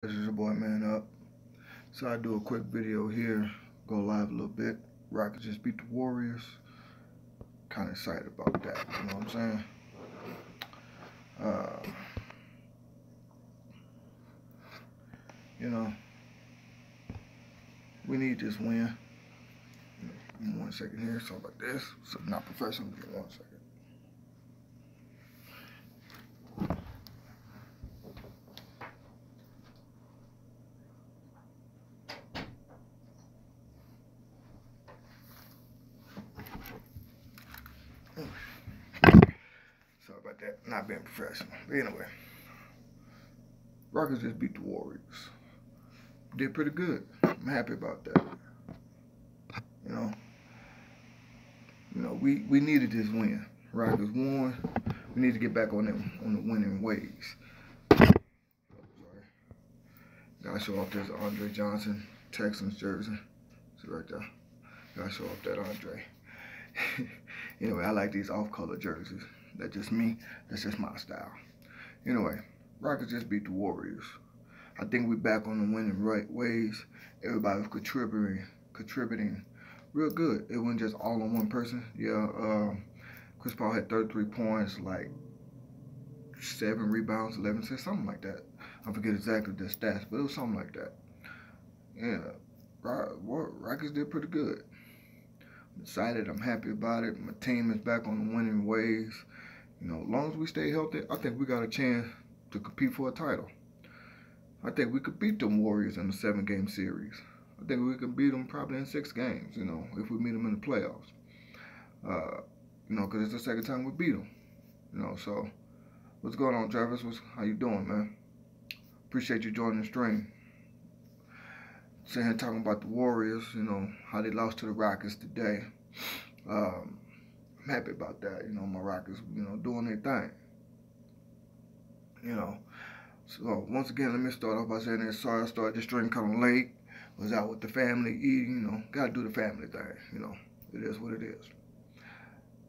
This is your boy Man Up. So I do a quick video here, go live a little bit. Rockets just beat the Warriors. Kind of excited about that, you know what I'm saying? Uh, you know, we need this win. Give me 1 second here, sorry about this. So not professional, give me 1 second. Sorry about that, not being professional. But anyway, Rockets just beat the Warriors. Did pretty good. I'm happy about that. You know, we needed this win. Rockets won. We need to get back on the winning ways. Sorry. Gotta show off this Andre Johnson Texans jersey. See right there. Gotta show off that Andre. Anyway, I like these off-color jerseys. That's just me. That's just my style. Anyway, Rockets just beat the Warriors. I think we're back on the winning right ways. Everybody was contributing real good. It wasn't just all on one person. Yeah, Chris Paul had 33 points, like 7 rebounds, 11 assists, something like that. I forget exactly the stats, but it was something like that. Yeah, Rockets did pretty good. I'm excited. I'm happy about it. My team is back on the winning ways. You know, as long as we stay healthy, I think we got a chance to compete for a title. I think we could beat them Warriors in a 7-game series. I think we could beat them probably in 6 games, you know, if we meet them in the playoffs. You know, because it's the second time we beat them. You know, so what's going on, Travis? How you doing, man? Appreciate you joining the stream. Sitting here talking about the Warriors, you know, how they lost to the Rockets today. I'm happy about that. You know, my Rockets, you know, doing their thing. You know, so once again, let me start off by saying that sorry I started this stream kind of late. Was out with the family eating, you know, gotta do the family thing. You know, it is what it is.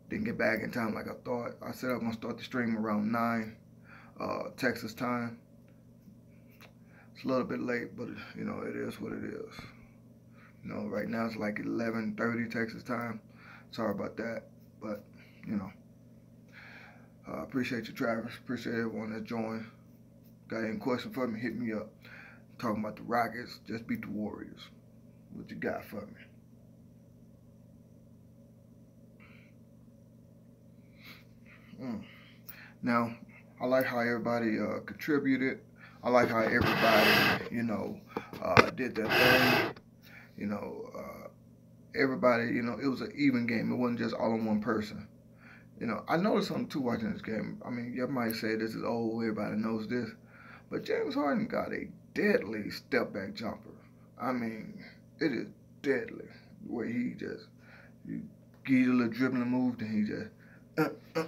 Didn't get back in time like I thought. I said I was gonna start the stream around 9 Texas time. It's a little bit late, but you know, it is what it is. You know, right now it's like 11:30 Texas time. Sorry about that, but you know, appreciate you, Travis. Appreciate everyone that joined. Got any question for me? Hit me up. Talking about the Rockets just beat the Warriors. What you got for me? Now, I like how everybody contributed. I like how everybody, you know, did their thing. You know, everybody, you know, it was an even game. It wasn't just all on one person. You know, I noticed something too watching this game. I mean, you might say this is old, everybody knows this, but James Harden got a deadly step back jumper. I mean, it is deadly. Where he just, you get a little dribbling move, then he just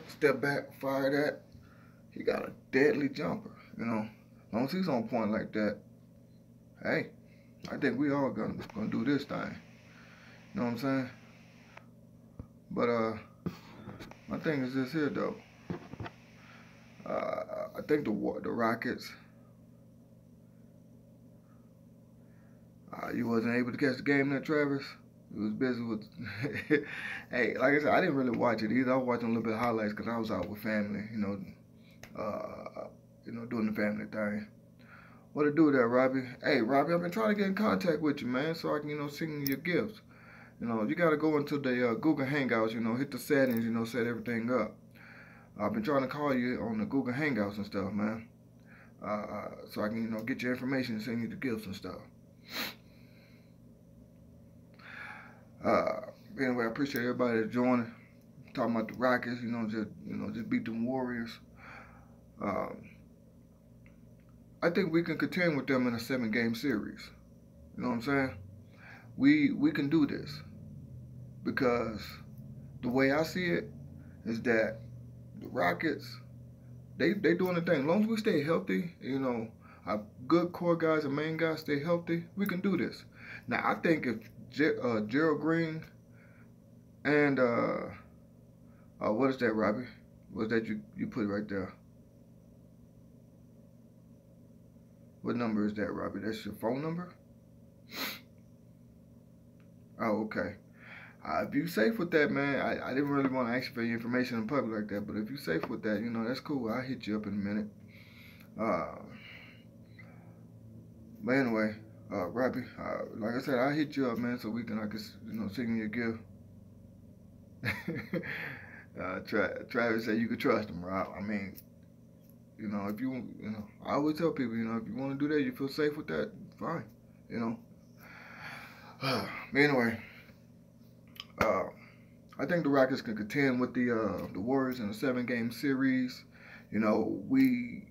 step back, fire that. He got a deadly jumper, you know. As long as he's on point like that, hey, I think we all gonna do this thing. You know what I'm saying? But my thing is this here though. I think the Rockets. You wasn't able to catch the game there, Travis. You was busy with. Hey, like I said, I didn't really watch it either. I was watching a little bit of highlights because I was out with family. You know, doing the family thing. What to do there, Robbie? Hey, Robbie, I've been trying to get in contact with you, man, so I can, you know, send you your gifts. You know, you got to go into the Google Hangouts, you know, hit the settings, you know, set everything up. I've been trying to call you on the Google Hangouts and stuff, man, so I can, you know, get your information and send you the gifts and stuff. Anyway, I appreciate everybody that's joining. Talking about the Rockets, you know, just beat them Warriors. I think we can contend with them in a 7-game series. You know what I'm saying? We can do this because the way I see it is that the Rockets they doing the thing. As long as we stay healthy, you know, our good core guys and main guys stay healthy, we can do this. Now I think if Gerald Green and what is that, Robbie? What's that you put right there? What number is that, Robbie? That's your phone number? Oh, okay. If you safe with that, man, I didn't really want to ask you for your information in public like that, but if you safe with that, that's cool. I'll hit you up in a minute. Uh, but anyway, Robbie, like I said, I'll hit you up, man, so I can, send you a gift. Travis said you could trust him, Rob. I mean, if I always tell people, if you want to do that, you feel safe with that, fine, But anyway, I think the Rockets can contend with the Warriors in a 7-game series. We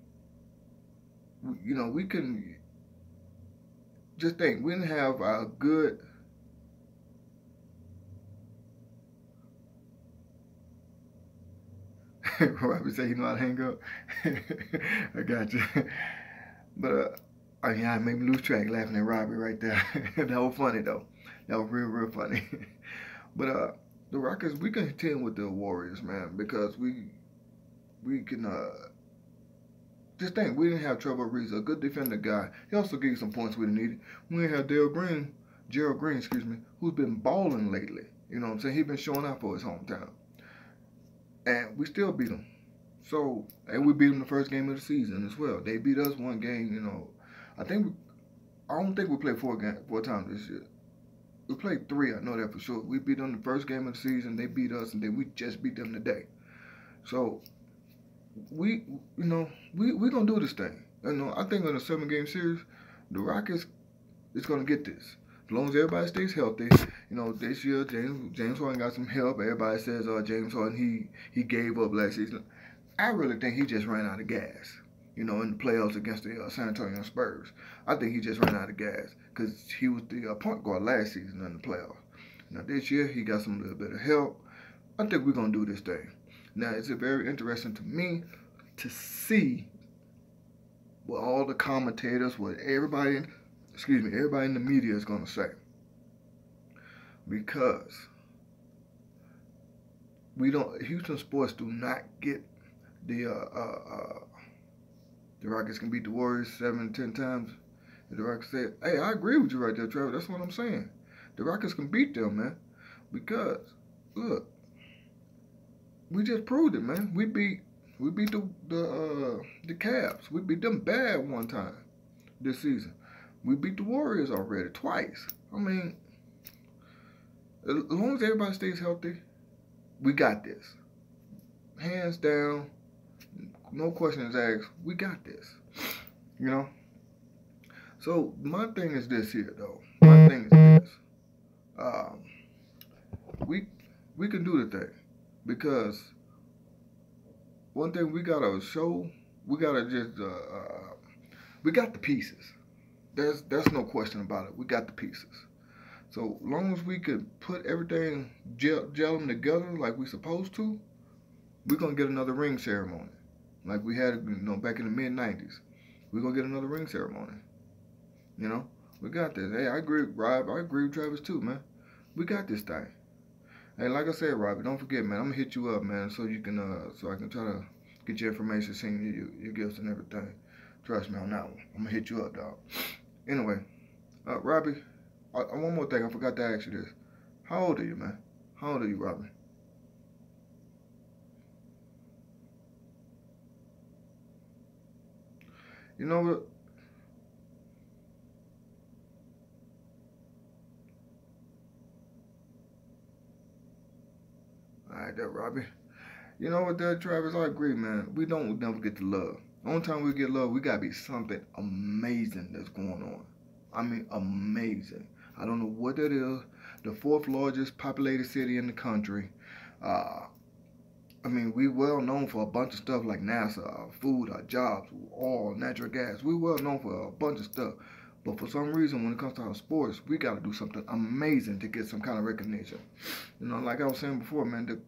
can just think we didn't have a good. Robbie said he know how to hang up. I got you. But I made me lose track laughing at Robbie right there. That was funny though. That was real funny. But the Rockets, we can contend with the Warriors, man, because we can just think we didn't have Trevor Reeves, a good defender guy. He also gave you some points we needed. We didn't have Gerald Green, who's been balling lately. You know what I'm saying? He's been showing out for his hometown. And we still beat them. And we beat them the first game of the season as well. They beat us one game, I don't think we played four times this year. We played 3, I know that for sure. We beat them the first game of the season, they beat us, and then we just beat them today. So we gonna do this thing. I think in a 7-game series, the Rockets is gonna get this. As long as everybody stays healthy, this year James Harden got some help. Everybody says James Harden he gave up last season. I really think he just ran out of gas. In the playoffs against the San Antonio Spurs. I think he just ran out of gas because he was the point guard last season in the playoffs. Now this year he got some little bit of help. I think we're gonna do this thing. Now it's very interesting to me to see what all the commentators, what everybody in the media is gonna say, because Houston sports do not get the Rockets can beat the Warriors 7, 10 times. And the Rockets said, hey, I agree with you right there, Trevor. That's what I'm saying. The Rockets can beat them, man. Because, look, we just proved it, man. We beat the Cavs. We beat them bad one time this season. We beat the Warriors already twice. I mean, as long as everybody stays healthy, we got this. Hands down. No questions asked. We got this. So my thing is this here, though. My thing is this. We can do the thing, because one thing we gotta show, we gotta just we got the pieces. There's no question about it. We got the pieces. So long as we could put everything, gel them together like we supposed to, we're gonna get another ring ceremony. Like we had, back in the mid-90s. We're going to get another ring ceremony. We got this. Hey, I agree with Rob. I agree with Travis too, man. We got this thing. Hey, like I said, Robbie, don't forget, man, I'm going to hit you up, man, so you can, so I can try to get your information, send you your gifts and everything. Trust me on that one. I'm going to hit you up, dog. Anyway, Robbie, one more thing. I forgot to ask you this. How old are you, man? How old are you, Robbie? You know what? Alright, there, Robbie. You know what, there, Travis? I agree, man. We don't never get the love. The only time we get love, we gotta be something amazing that's going on. I mean, amazing. I don't know what that is. The 4th largest populated city in the country. I mean, we well known for a bunch of stuff like NASA, our food, our jobs, oil, natural gas. We well known for a bunch of stuff. But for some reason, when it comes to our sports, we got to do something amazing to get some kind of recognition. Like I was saying before, man,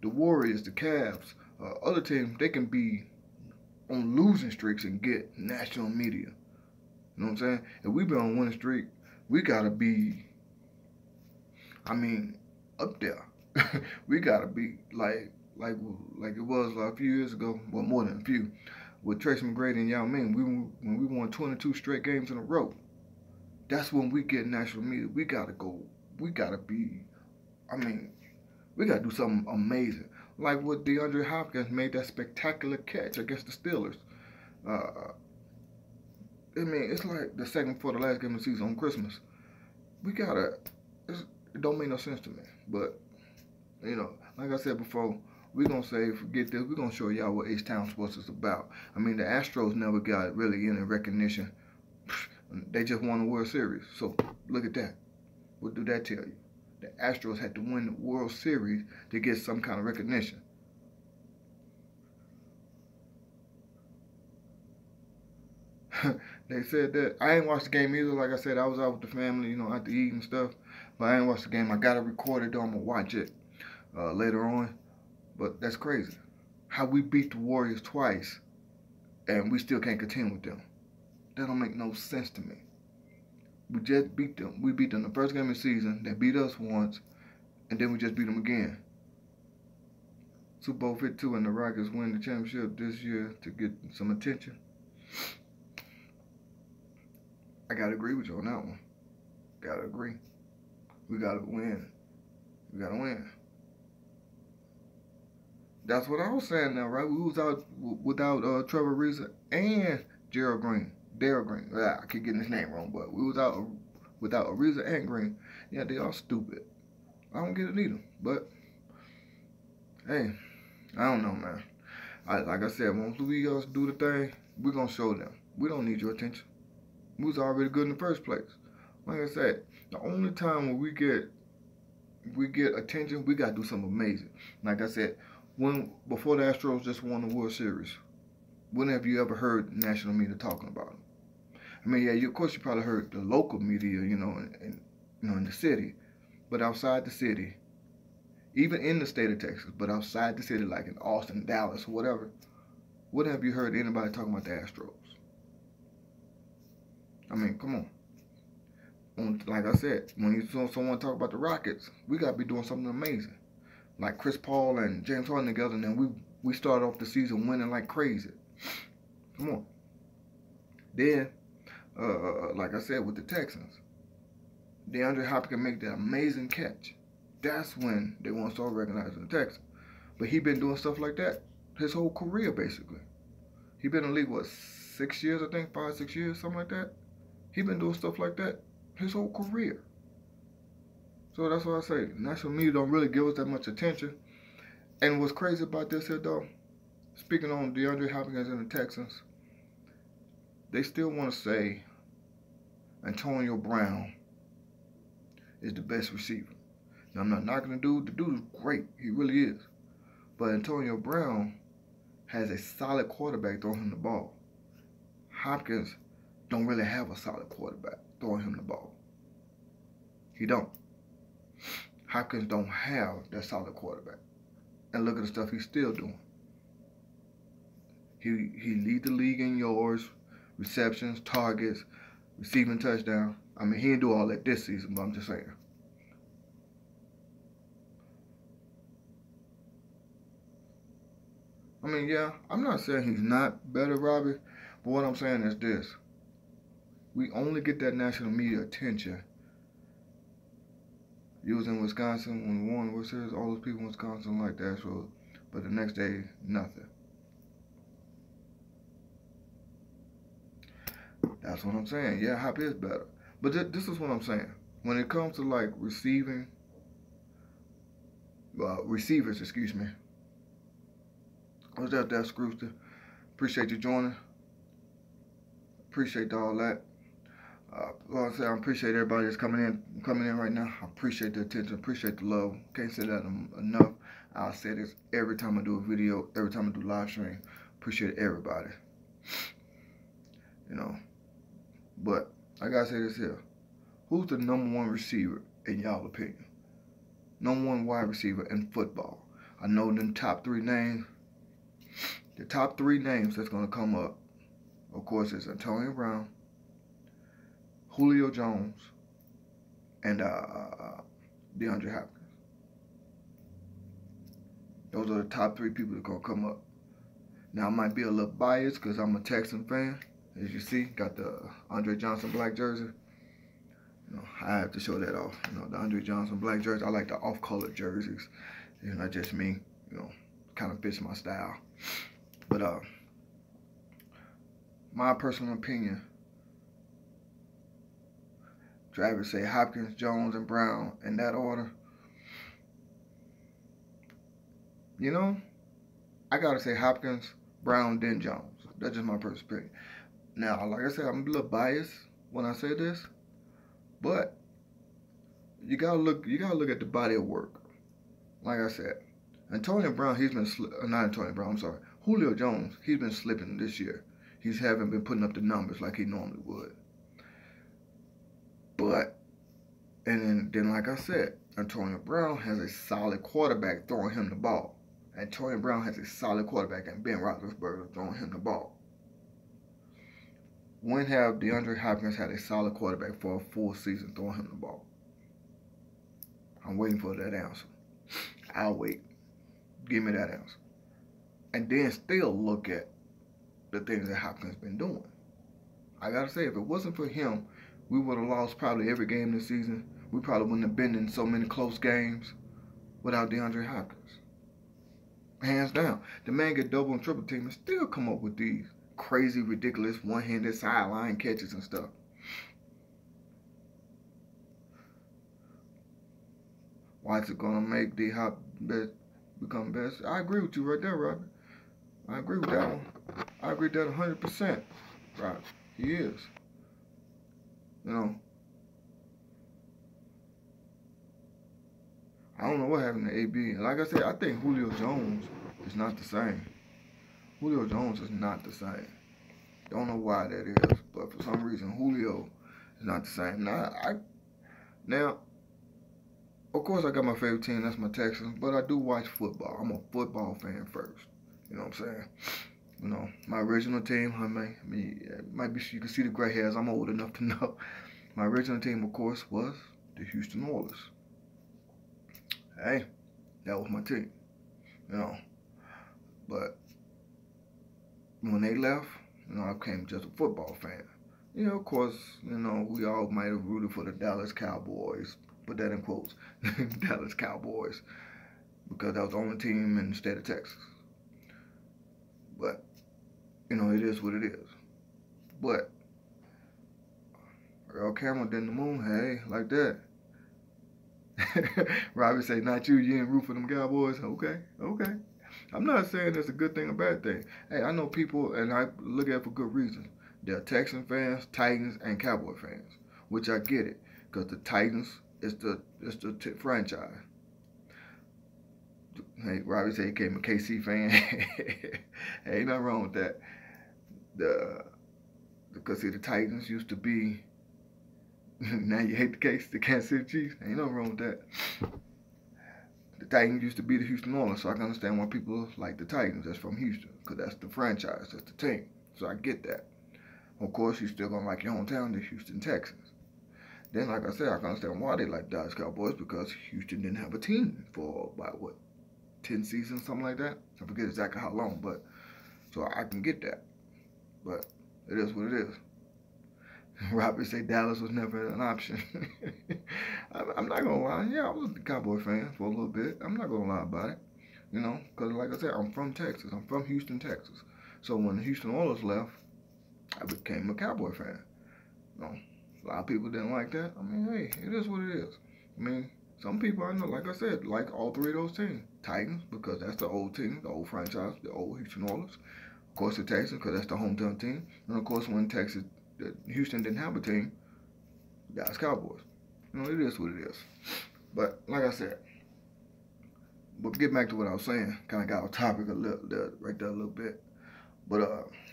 the Warriors, the Cavs, other teams, they can be on losing streaks and get national media. You know what I'm saying? If we been on winning streak, we got to be, up there. We got to be like it was a few years ago, well, more than a few. with Tracy McGrady and Yao Ming, when we won 22 straight games in a row. That's when we get national media. We gotta go. We gotta be. I mean, we gotta do something amazing. Like what DeAndre Hopkins made that spectacular catch against the Steelers. I mean, it's like the second before the last game of the season on Christmas. We gotta. It don't make no sense to me. But you know, like I said before, we're gonna say forget this. We're gonna show y'all what H-Town Sports is about. I mean, the Astros never got really any recognition. They just won the World Series. So look at that. What do that tell you? The Astros had to win the World Series to get some kind of recognition. They said that. I ain't watched the game either. Like I said, I was out with the family, you know, out to eat and stuff. But I ain't watched the game. I got it recorded though. I'm going to watch it later on. But that's crazy. How we beat the Warriors twice and we still can't contend with them. That don't make no sense to me. We just beat them. We beat them the first game of the season. They beat us once. And then we just beat them again. Super Bowl 52 and the Rockets win the championship this year to get some attention. I gotta agree with you on that one. Gotta agree. We gotta win. We gotta win. That's what I was saying now, right? We was out without Trevor Ariza and Gerald Green. Darrell Green. I keep getting his name wrong, but we was out without Ariza and Green. Yeah, they all stupid. I don't get it either. But hey, I don't know, man. Like I said, once we do the thing, we're gonna show them. We don't need your attention. We was already good in the first place. Like I said, the only time when we get attention, we gotta do something amazing. Like I said, before the Astros just won the World Series, when have you ever heard national media talking about them? I mean, yeah, of course you probably heard the local media, you know, in the city, but outside the city, even in the state of Texas, but outside the city, like in Austin, Dallas, or whatever, when have you heard anybody talking about the Astros? I mean, come on. Like I said, when you saw someone talk about the Rockets, we gotta be doing something amazing. Like Chris Paul and James Harden together, and then we started off the season winning like crazy. Come on. Then, like I said, with the Texans, DeAndre Hopkins make that amazing catch. That's when they want to start recognizing the Texans. But he been doing stuff like that his whole career, basically. He been in the league, what, 6 years, I think? 5, 6 years, something like that? He been doing stuff like that his whole career. So that's why I say, national media don't really give us that much attention. And what's crazy about this here, though, speaking on DeAndre Hopkins and the Texans, they still want to say Antonio Brown is the best receiver. Now, I'm not knocking the dude. The dude is great. He really is. But Antonio Brown has a solid quarterback throwing him the ball. Hopkins don't really have a solid quarterback throwing him the ball. He don't. Hopkins don't have that solid quarterback. And look at the stuff he's still doing. He leads the league in yards, receptions, targets, receiving touchdowns. I mean, he didn't do all that this season, but I'm just saying. I mean, yeah, I'm not saying he's not better, Robbie, but what I'm saying is this. We only get that national media attention. You was in Wisconsin when we won the World Series, all those people in Wisconsin like that, so, but the next day, nothing. That's what I'm saying. Yeah, Hop is better. But this is what I'm saying. When it comes to like receivers, excuse me. I was out there, Screwster. Appreciate you joining. Appreciate all that. Like I said, I appreciate everybody that's coming in right now. I appreciate the attention, appreciate the love. Can't say that enough. I'll say this every time I do a video, every time I do live stream. Appreciate everybody. You know. But I gotta say this here. Who's the #1 receiver in y'all opinion? #1 wide receiver in football. I know them top 3 names. The top 3 names that's gonna come up, of course, is Antonio Brown, Julio Jones, and DeAndre Hopkins. Those are the top 3 people that are gonna come up. Now, I might be a little biased because I'm a Texan fan. As you see, got the Andre Johnson black jersey. You know, I have to show that off. You know, the Andre Johnson black jersey. I like the off-color jerseys. You know, not just me. You know, kind of fits my style. But my personal opinion, Travis say Hopkins, Jones, and Brown in that order. You know, I gotta say Hopkins, Brown, then Jones. That's just my personal opinion. Now, like I said, I'm a little biased when I say this, but you gotta look at the body of work. Like I said, Antonio Brown, he's been not Antonio Brown. I'm sorry, Julio Jones. He's been slipping this year. He haven't been putting up the numbers like he normally would. But and then like I said, Antonio Brown has a solid quarterback throwing him the ball. Antonio Brown has a solid quarterback and Ben Roethlisberger throwing him the ball. When have DeAndre Hopkins had a solid quarterback for a full season throwing him the ball? I'm waiting for that answer. I'll wait. Give me that answer. And then still look at the things that Hopkins been doing. I gotta say, if it wasn't for him, we would have lost probably every game this season. We probably wouldn't have been in so many close games without DeAndre Hopkins. Hands down. The man get double and triple team and still come up with these crazy, ridiculous, one-handed sideline catches and stuff. Why is it gonna make D-Hop become best? I agree with you right there, Robert. I agree with that one. I agree with that 100%. Right. He is. You know. I don't know what happened to AB. And like I said, I think Julio Jones is not the same. Julio Jones is not the same. Don't know why that is, but for some reason Julio is not the same. Now, of course, I got my favorite team. That's my Texans, but I do watch football. I'm a football fan first. You know what I'm saying? You know, my original team. Might be you can see the gray hairs. I'm old enough to know. My original team, of course, was the Houston Oilers. Hey, that was my team. You know, but when they left, you know, I became just a football fan. You know, of course, you know, we all might have rooted for the Dallas Cowboys. Put that in quotes. Dallas Cowboys. Because that was the only team in the state of Texas. But, you know, it is what it is. But, Earl Cameron did the moon, hey, like that. Robbie say, not you, you ain't root for them Cowboys. Okay. I'm not saying that's a good thing or bad thing. Hey, I know people, and I look at it for good reason. They're Texan fans, Titans, and Cowboy fans, which I get it, because the Titans is the franchise. Hey, Robbie said he became a KC fan. Hey, ain't nothing wrong with that. Because see, the Titans used to be. Now you hate the Kansas City Chiefs. Ain't nothing wrong with that. The Titans used to be the Houston Oilers, so I can understand why people like the Titans. That's from Houston, because that's the franchise, that's the team. So I get that. Of course, you still gonna like your hometown, the Houston Texans. Then, like I said, I can understand why they like Dallas Cowboys, because Houston didn't have a team for about, 10 seasons, something like that? I forget exactly how long, but, so I can get that. But it is what it is. Robert say Dallas was never an option. I'm not gonna lie. Yeah, I was a Cowboy fan for a little bit. I'm not gonna lie about it. You know, because like I said, I'm from Texas. I'm from Houston, Texas. So when the Houston Oilers left, I became a Cowboy fan. You know, a lot of people didn't like that. I mean, hey, it is what it is. I mean, some people I know, like I said, like all three of those teams. Titans, because that's the old team, the old franchise, the old Houston Oilers. Of course, the Texans, because that's the hometown team. And of course, when Houston didn't have a team, Dallas Cowboys. You know, it is what it is. But like I said, but get back to what I was saying. Kind of got off topic a little bit. But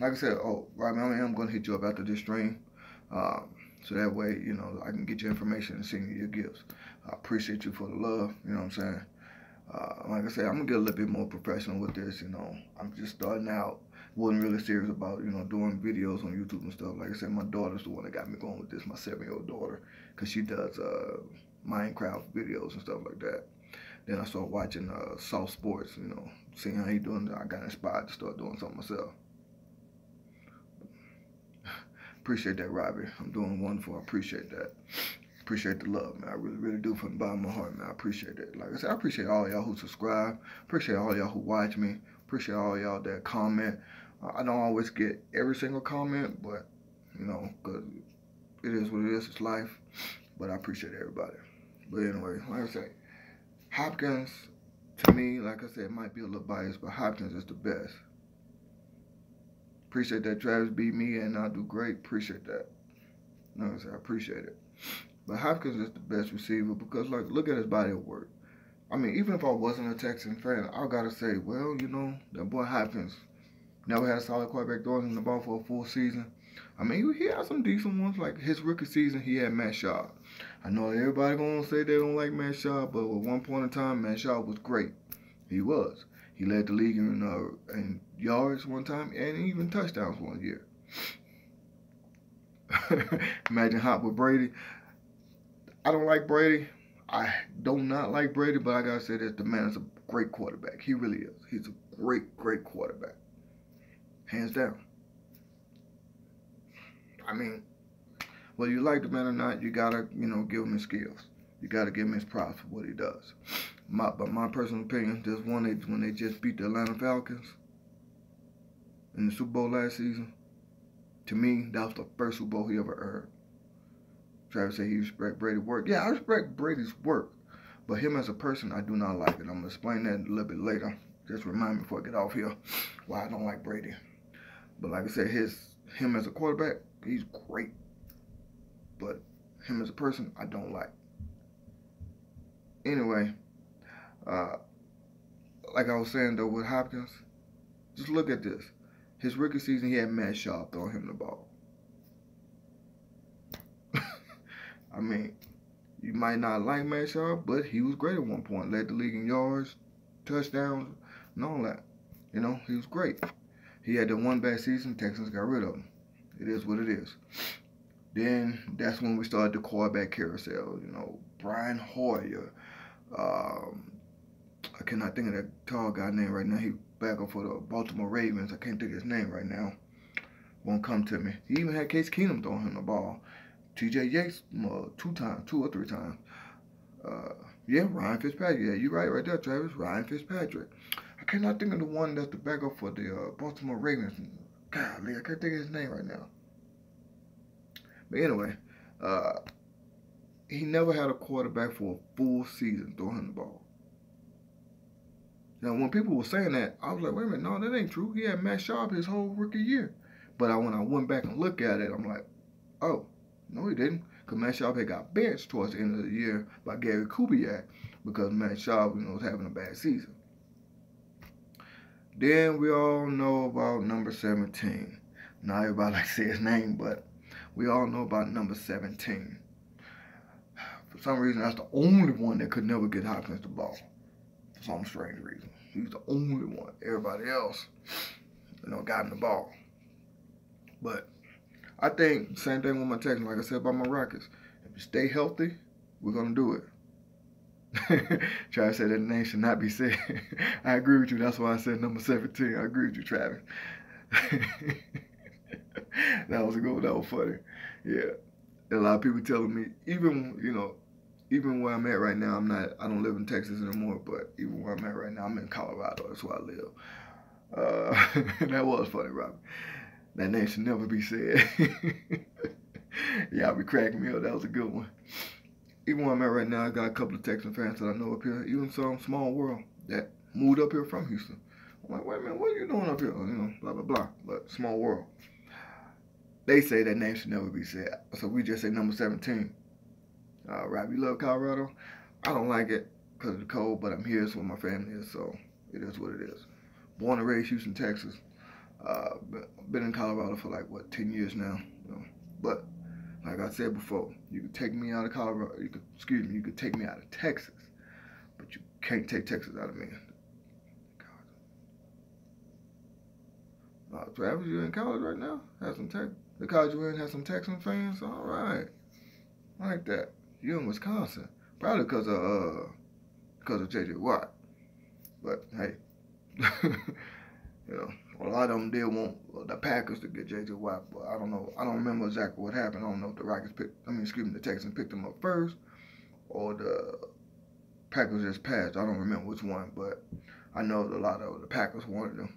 like I said, right now I'm gonna hit you up after this stream, so that way you know I can get your information and send you your gifts. I appreciate you for the love. You know what I'm saying? Like I said, I'm gonna get a little bit more professional with this. You know, I'm just starting out. Wasn't really serious about, you know, doing videos on YouTube and stuff. Like I said, my daughter's the one that got me going with this, my 7-year-old daughter, because she does Minecraft videos and stuff like that. Then I started watching Soft Sports, you know, seeing how he doing. I got inspired to start doing something myself. Appreciate that, Robbie. I'm doing wonderful. I appreciate that. Appreciate the love, man. I really, really do from the bottom of my heart, man. I appreciate it. Like I said, I appreciate all y'all who subscribe. Appreciate all y'all who watch me. Appreciate all y'all that comment. I don't always get every single comment, but, you know, because it is what it is. It's life. But I appreciate everybody. But anyway, like I say, Hopkins, to me, like I said, might be a little biased, but Hopkins is the best. Appreciate that Travis beat me and I do great. Appreciate that. Like I said, I appreciate it. But Hopkins is the best receiver because, like, look at his body of work. I mean, even if I wasn't a Texan fan, I gotta say, well, you know, that boy Hopkins never had a solid quarterback throwing him the ball for a full season. I mean, he had some decent ones. Like his rookie season, he had Matt Schaub. I know everybody gonna say they don't like Matt Schaub, but at one point in time, Matt Schaub was great. He was. He led the league in yards one time and even touchdowns one year. Imagine Hop with Brady. I don't like Brady. I do not like Brady, but I gotta say that the man is a great quarterback. He really is. He's a great, great quarterback. Hands down. I mean, whether you like the man or not, you gotta, you know, give him his skills. You gotta give him his props for what he does. But my personal opinion, there's one when they just beat the Atlanta Falcons in the Super Bowl last season. To me, that was the first Super Bowl he ever earned. Travis said he respect Brady's work. Yeah, I respect Brady's work. But him as a person, I do not like it. I'm going to explain that a little bit later. Just remind me before I get off here why I don't like Brady. But like I said, him as a quarterback, he's great. But him as a person, I don't like. Anyway, like I was saying though with Hopkins, just look at this. His rookie season, he had Matt Schaub throwing him the ball. I mean, you might not like Matt Schaub, but he was great at one point. Led the league in yards, touchdowns, and all that. You know, he was great. He had the one bad season, Texans got rid of him. It is what it is. Then that's when we started the quarterback carousel. You know, Brian Hoyer. I cannot think of that tall guy name right now. He back up for the Baltimore Ravens. I can't think of his name right now. Won't come to me. He even had Case Keenum throwing him the ball. T.J. Yates 2 or 3 times. Yeah, Ryan Fitzpatrick. Yeah, you're right there, Travis. Ryan Fitzpatrick. I cannot think of the one that's the backup for the Baltimore Ravens. Golly, I can't think of his name right now. But anyway, he never had a quarterback for a full season throwing him the ball. Now, when people were saying that, I was like, wait a minute, no, that ain't true. He had Matt Schaub his whole rookie year. But when I went back and looked at it, I'm like, oh, no, he didn't. Because Matt Schaub had got benched towards the end of the year by Gary Kubiak because Matt Schaub, you know, was having a bad season. Then we all know about number 17. Not everybody likes to say his name, but we all know about number 17. For some reason, that's the only one that could never get Hopkins the ball. For some strange reason. He's the only one. Everybody else, you know, got him the ball. But I think same thing with my Texans, like I said about my Rockets. If you stay healthy, we're gonna do it. Travis said that name should not be said. I agree with you. That's why I said number 17. I agree with you, Travis. That was a good one. That was funny. Yeah. A lot of people telling me, even where I'm at right now, I don't live in Texas anymore, but even where I'm at right now, I'm in Colorado. That's where I live. That was funny, Robert. That name should never be said. Y'all be cracking me up. That was a good one. Even where I'm at right now, I got a couple of Texan fans that I know up here, even some small world that moved up here from Houston. I'm like, wait a minute, what are you doing up here? You know, blah, blah, blah. But small world. They say that name should never be said. So we just say number 17. Rob, you love Colorado? I don't like it because of the cold, but I'm here. It's where my family is, so it is what it is. Born and raised Houston, Texas. Been in Colorado for like, 10 years now. You know? But like I said before, you could take me out of Colorado. You could take me out of Texas, but you can't take Texas out of me. Travis, you in college right now? The college you in has some Texan fans? All right. I like that. You in Wisconsin. Probably because of because of J.J. Watt. But hey, you know, a lot of them did want the Packers to get J.J. Watt, but I don't know. I don't remember exactly what happened. I don't know if the Texans picked him up first, or the Packers just passed. I don't remember which one, but I know a lot of the Packers wanted him.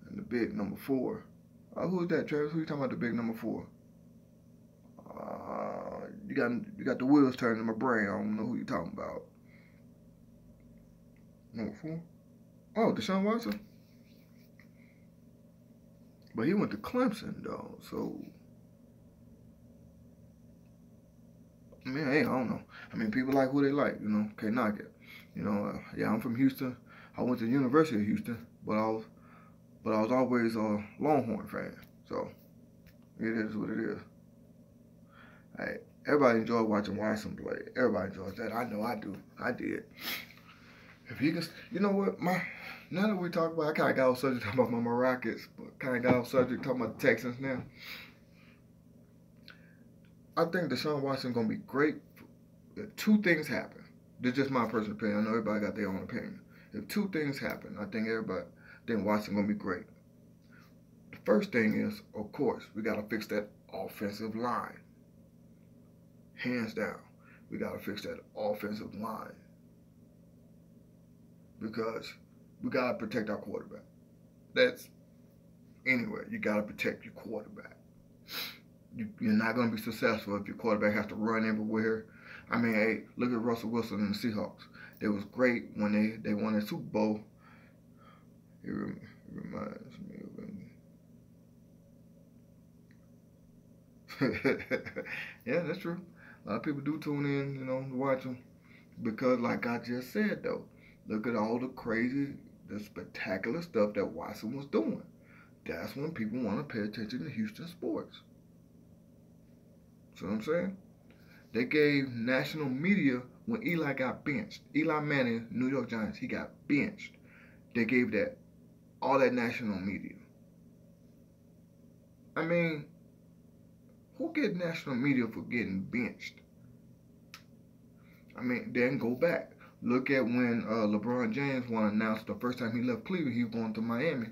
And the big number 4. Who's that, Travis? Who you talking about? The big number 4? You got the wheels turning in my brain. I don't know who you talking about. Number 4? Oh, Deshaun Watson. But he went to Clemson though, so I mean, hey, I don't know. I mean, people like who they like, you know. Can't knock it. You know, yeah, I'm from Houston. I went to the University of Houston, but I was always a Longhorn fan. So it is what it is. Hey, everybody enjoyed watching Watson play. Everybody enjoys that. I know I do. I did. If he can, you know what? Now that we talk about, I kind of got off subject talking about my Rockets, but kind of got off subject talking about the Texans now. I think Deshaun Watson gonna be great if 2 things happen. This is just my personal opinion. I know everybody got their own opinion. If 2 things happen, I think Watson gonna be great. The first thing is, of course, we gotta fix that offensive line. Hands down, we gotta fix that offensive line because we gotta protect our quarterback. That's anywhere. You gotta protect your quarterback. You're not going to be successful if your quarterback has to run everywhere. I mean, hey, look at Russell Wilson and the Seahawks. It was great when they won a Super Bowl. It reminds me of yeah, that's true. A lot of people do tune in, you know, to watch them. Because like I just said, though, look at all the crazy, the spectacular stuff that Watson was doing. That's when people want to pay attention to Houston sports. See what I'm saying? They gave national media when Eli got benched. Eli Manning, New York Giants, he got benched. They gave all that national media. I mean, who get national media for getting benched? I mean, then go back. Look at when LeBron James announced the first time he left Cleveland, he was going to Miami.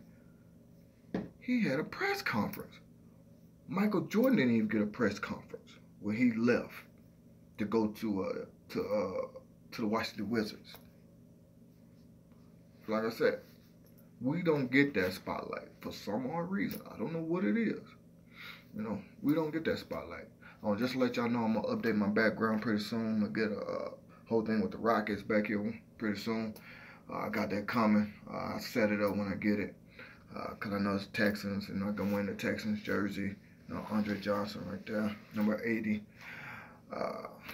He had a press conference. Michael Jordan didn't even get a press conference when he left to go to the Washington Wizards. Like I said, we don't get that spotlight for some odd reason. I don't know what it is. You know, we don't get that spotlight. Just to let y'all know, I'm gonna update my background pretty soon. I'm gonna get a whole thing with the Rockets back here pretty soon. I got that coming. I'll set it up when I get it. Because I know it's Texans, and I'm going to win the Texans jersey. You know, Andre Johnson right there, number 80.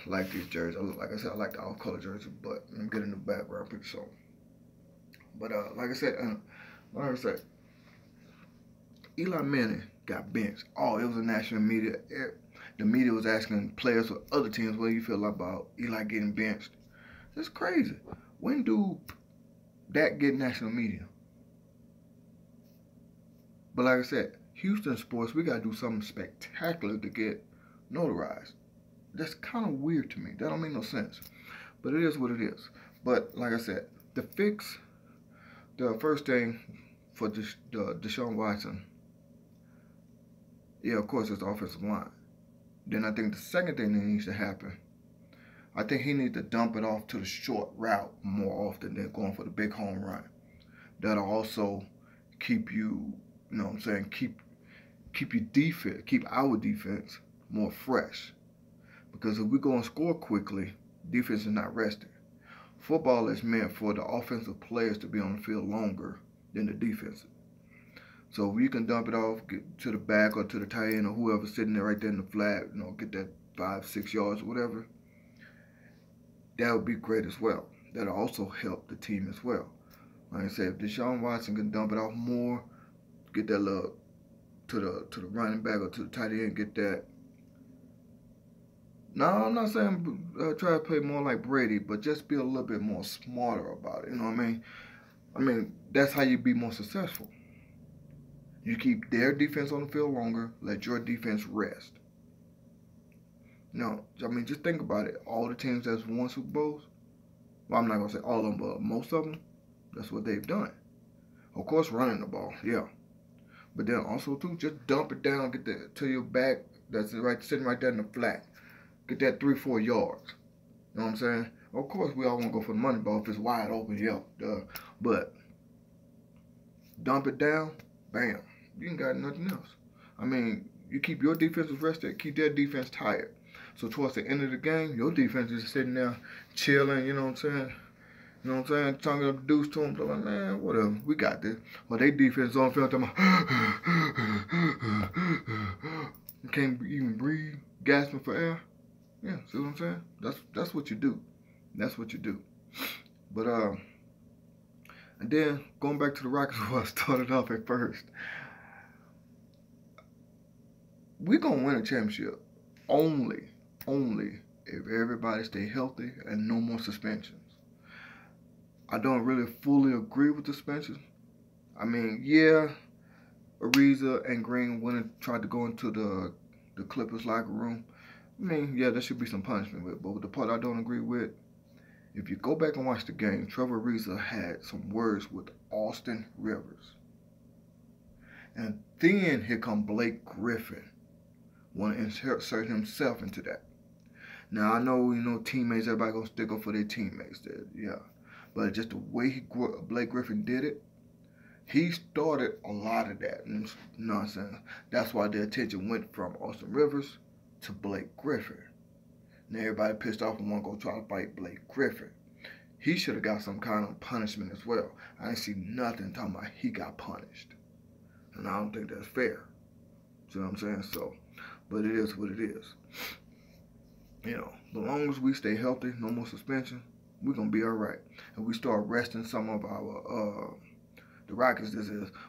Like these jerseys. Like I said, I like the off-color jersey, but I'm getting the background pretty soon. But like I said, Eli Manning got benched. Oh, it was a national media. The media was asking players for other teams, what do you feel about Eli getting benched? That's crazy. When do that get national media? But like I said, Houston sports, we got to do something spectacular to get notarized. That's kind of weird to me. That don't make no sense. But it is what it is. But like I said, the first thing for Deshaun Watson, yeah, of course, it's the offensive line. Then I think the second thing that needs to happen, I think he needs to dump it off to the short route more often than going for the big home run. That'll also keep you, you know what I'm saying, keep your defense, keep our defense more fresh. Because if we go and score quickly, defense is not resting. Football is meant for the offensive players to be on the field longer than the defensive. So if you can dump it off, get to the back or to the tight end or whoever's sitting there right there in the flat, you know, get that 5-6 yards or whatever, that would be great as well. That'll also help the team as well. Like I said, if Deshaun Watson can dump it off more, get that little to the running back or to the tight end, get that. No, I'm not saying try to play more like Brady, but just be a little bit more smarter about it. You know what I mean? I mean, that's how you be more successful. You keep their defense on the field longer, let your defense rest. No, I mean, just think about it. All the teams that's won Super Bowls, Well, I'm not going to say all of them, but most of them, that's what they've done. Of course, running the ball, yeah. But then also, too, just dump it down, get that to your back. That's right, sitting right there in the flat. Get that 3-4 yards. You know what I'm saying? Of course, we all want to go for the money ball if it's wide open, yeah. But dump it down, bam. You ain't got nothing else. I mean, you keep your defenses rested, keep their defense tired. So towards the end of the game, your defense is sitting there chilling, you know what I'm saying? You know what I'm saying? Tongue up the deuce to them. So like, man, whatever. We got this. Well, they defense on film. You can't even breathe, gasping for air. Yeah, see what I'm saying? That's what you do. That's what you do. But and then going back to the Rockets where I started off at first. We're gonna win a championship only if everybody stay healthy and no more suspensions. I don't really fully agree with the suspensions. I mean, yeah, Ariza and Green went and tried to go into the Clippers locker room. I mean, yeah, there should be some punishment with it. But the part I don't agree with, if you go back and watch the game, Trevor Ariza had some words with Austin Rivers. And then here come Blake Griffin, want to insert himself into that. Now, I know, teammates, everybody gonna stick up for their teammates. Yeah. But just the way Blake Griffin did it, he started a lot of that nonsense. That's why the attention went from Austin Rivers to Blake Griffin. Now everybody pissed off and want to go try to fight Blake Griffin. He should have got some kind of punishment as well. I didn't see nothing talking about he got punished. And I don't think that's fair. See what I'm saying? So, but it is what it is. As long as we stay healthy, no more suspension, we're going to be all right. And we start resting some of our, the Rockets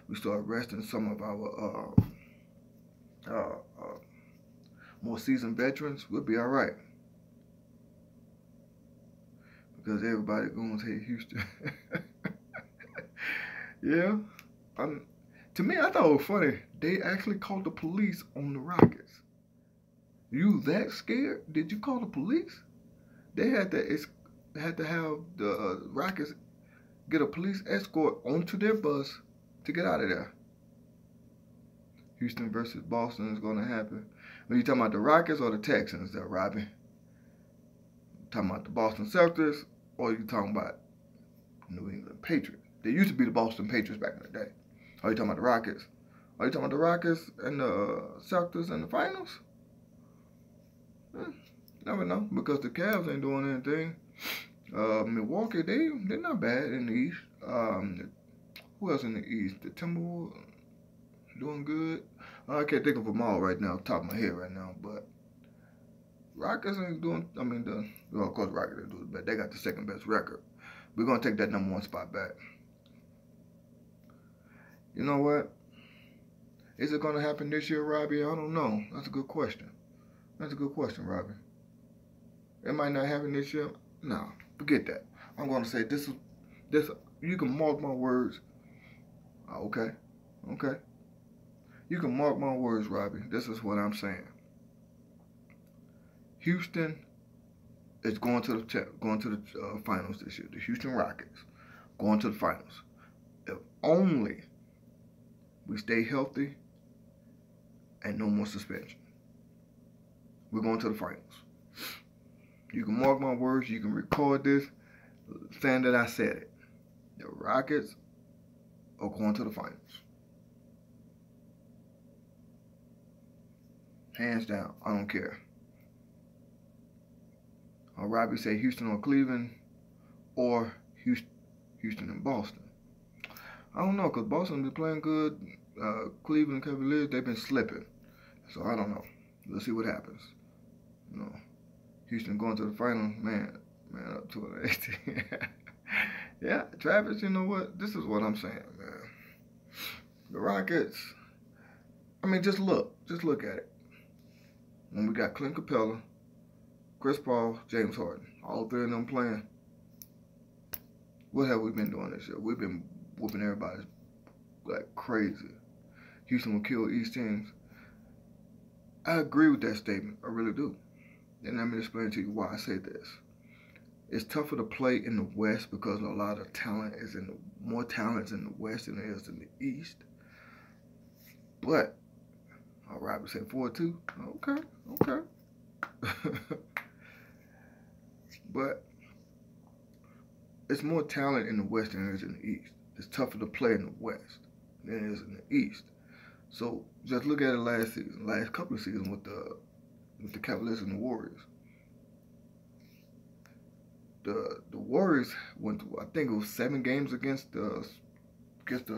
we start resting some of our more seasoned veterans, we'll be all right. Because everybody going to hate Houston. Yeah. To me, I thought it was funny. They actually called the police on the Rockets. You that scared? Did you call the police? They had to have the Rockets get a police escort onto their bus to get out of there. Houston versus Boston is going to happen. When you talking about the Rockets or the Texans, there, Robbie? Talking about the Boston Celtics, or you talking about New England Patriots? They used to be the Boston Patriots back in the day. Are you talking about the Rockets? Are you talking about the Rockets and the Celtics in the finals? Never know, because the Cavs ain't doing anything. Milwaukee, they're not bad in the East. Who else in the East? The Timberwolves doing good. I can't think of them all right now, top of my head right now, but Rockets ain't doing. Of course, Rockets ain't doing bad. They got the second best record. We're gonna take that number 1 spot back. You know what? Is it gonna happen this year, Robbie? I don't know. That's a good question. That's a good question, Robbie. It might not happen this year. No, forget that. I'm gonna say this. You can mark my words. Okay. You can mark my words, Robbie. This is what I'm saying. Houston is going to the finals this year. The Houston Rockets going to the finals. If only we stay healthy and no more suspension. We're going to the finals. You can mark my words. You can record this saying that I said it. The Rockets are going to the finals. Hands down. I don't care. Robbie say Houston or Cleveland, or Houston and Boston. I don't know, because Boston been playing good. Cleveland Cavaliers, they've been slipping. So I don't know. We'll see what happens. Houston going to the finals, man up to it. Yeah, Travis, you know what? This is what I'm saying, man. The Rockets, just look at it. When we got Clint Capella, Chris Paul, James Harden, all 3 of them playing, what have we been doing this year? We've been whooping everybody like crazy. Houston will kill East teams. I agree with that statement. I really do. And let me explain to you why I say this. It's tougher to play in the West because a lot of talent is more talent in the West than it is in the East. But Robbie said 4-2. Okay. But it's more talent in the West than it is in the East. It's tougher to play in the West than it is in the East. So just look at it last season, last couple of seasons with the Cavaliers and the Warriors. The Warriors went to, I think it was 7 games against the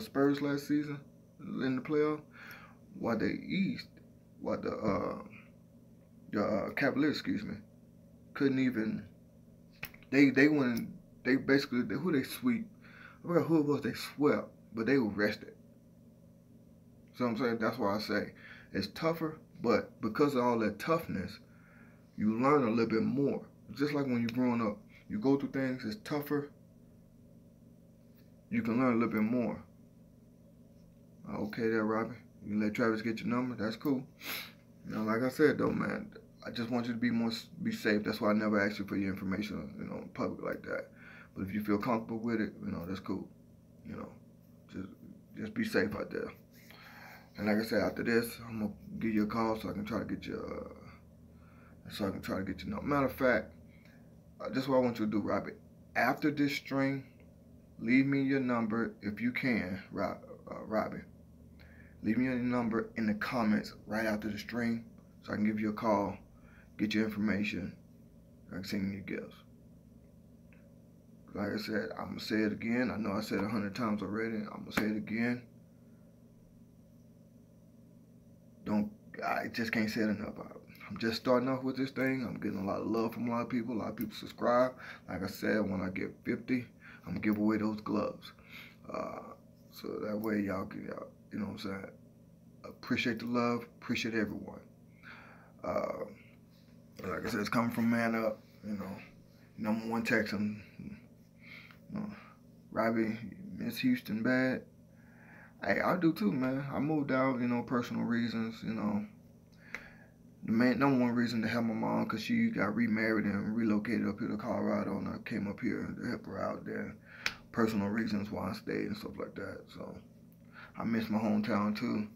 Spurs last season in the playoff. While the Cavaliers, couldn't even. They went. They basically who they sweep. I forgot who it was they swept, but they were rested. So I'm saying that's why I say it's tougher, but because of all that toughness, you learn a little bit more. Just like when you're growing up, you go through things. It's tougher. You can learn a little bit more. Okay, there, Robbie. You let Travis get your number. That's cool. You know, like I said though, man, I just want you to be safe. That's why I never ask you for your information, in public like that. But if you feel comfortable with it, that's cool. Just be safe out there. And like I said, after this, I'm gonna give you a call so I can try to get your number. Matter of fact, this is what I want you to do, Robbie. After this stream, leave me your number if you can, Robbie. Leave me your number in the comments right after the stream so I can give you a call, get your information, I can send you gifts. Like I said, I'm going to say it again. I know I said it 100 times already. I'm going to say it again. I just can't say it enough. I'm just starting off with this thing. I'm getting a lot of love from a lot of people. A lot of people subscribe. Like I said, when I get 50, I'm going to give away those gloves. So that way y'all can, you know what I'm saying? Appreciate the love. Appreciate everyone. Like I said, it's coming from Man Up. Number 1 Texan. Robbie, miss Houston bad. Hey, I do too, man. I moved out, personal reasons, The number 1 reason to help my mom, because she got remarried and relocated up here to Colorado, and I came up here to help her out there. Personal reasons why I stayed and stuff like that. So I miss my hometown too,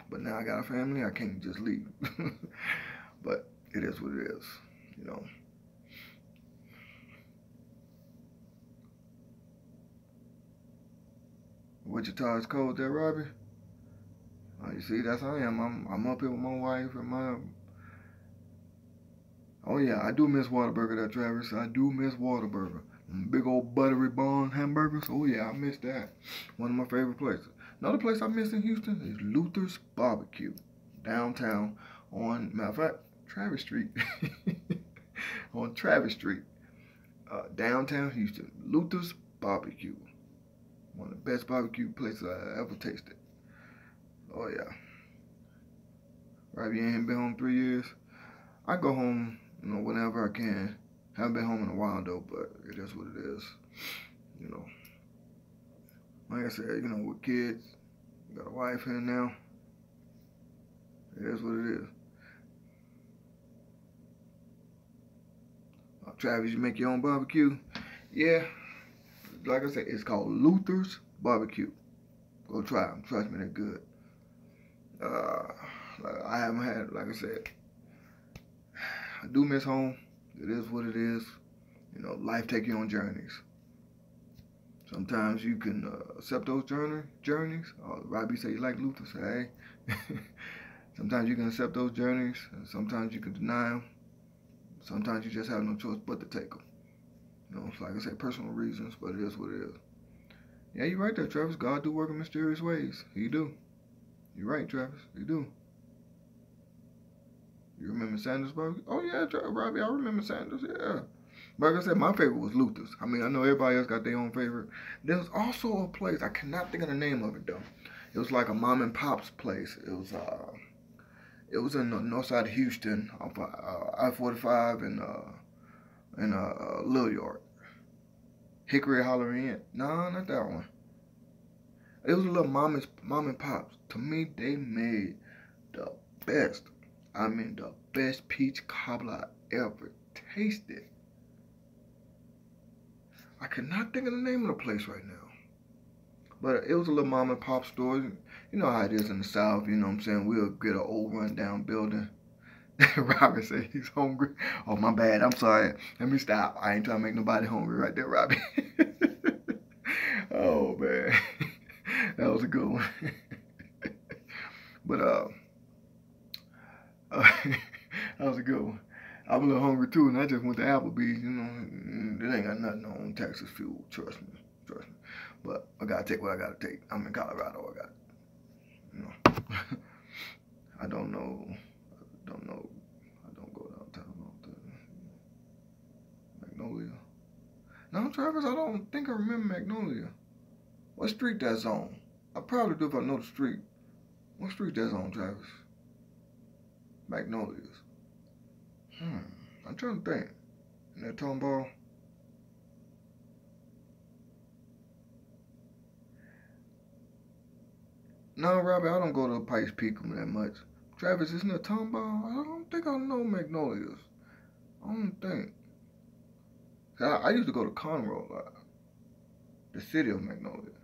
But now I got a family, I can't just leave. But it is what it is, Wichita is cold there, Robbie. You see, that's how I am. I'm up here with my wife and Oh yeah, I do miss Whataburger there, Travis. I do miss Whataburger. Big old buttery bun hamburgers. Oh yeah, I miss that. One of my favorite places. Another place I miss in Houston is Luther's Barbecue. Downtown on, matter of fact, Travis Street. On Travis Street. Downtown Houston. Luther's Barbecue. One of the best barbecue places I ever tasted. Oh yeah. Right, you ain't been home 3 years. I go home, whenever I can. Haven't been home in a while though, but it is what it is. Like I said, with kids, got a wife here now. It is what it is. Travis, you make your own barbecue? Yeah. Like I said, it's called Luther's Barbecue. Go try them. Trust me, they're good. I haven't had, like I said, I do miss home. It is what it is. Life take you on journeys. Sometimes you can accept those journeys. Robbie say you like Luther, say hey. Sometimes you can accept those journeys, and sometimes you can deny them. Sometimes you just have no choice but to take them. It's like I said, personal reasons, but it is what it is. Yeah, you're right there, Travis. God do work in mysterious ways. He do. You're right, Travis. He do. You remember Sanders' barbecue? Oh yeah, Robbie, I remember Sanders. Yeah. But like I said, my favorite was Luther's. I mean, I know everybody else got their own favorite. There was also a place, I cannot think of the name of it though. It was like a mom and pop's place. It was in the north side of Houston, off I-45 and Little York. Hickory Holler Inn. No, not that one. It was a little mom and pops. To me, they made the best. I mean, the best peach cobbler ever tasted. I cannot think of the name of the place right now. But it was a little mom and pop store. You know how it is in the South, you know what I'm saying? We'll get an old rundown building. Robbie said he's hungry. Oh, my bad. I'm sorry. Let me stop. I ain't trying to make nobody hungry right there, Robbie. Oh, man. That was a good one. But, that was a good one. I'm a little hungry too, and I just went to Applebee's. You know, it ain't got nothing on Texas food. Trust me. But I gotta take what I gotta take. I'm in Colorado. I got, you know. I don't know. I don't go downtown all the time. Magnolia. No, Travis, I don't think I remember Magnolia. What street that's on? I probably do if I know the street. What street that's on, Travis? Magnolias. I'm trying to think. In that Tomball? No, Robbie, I don't go to Pikes Peak that much. Travis, isn't it Tomball? I don't think I know Magnolias. I don't think. I used to go to Conroe a lot. The city of Magnolia.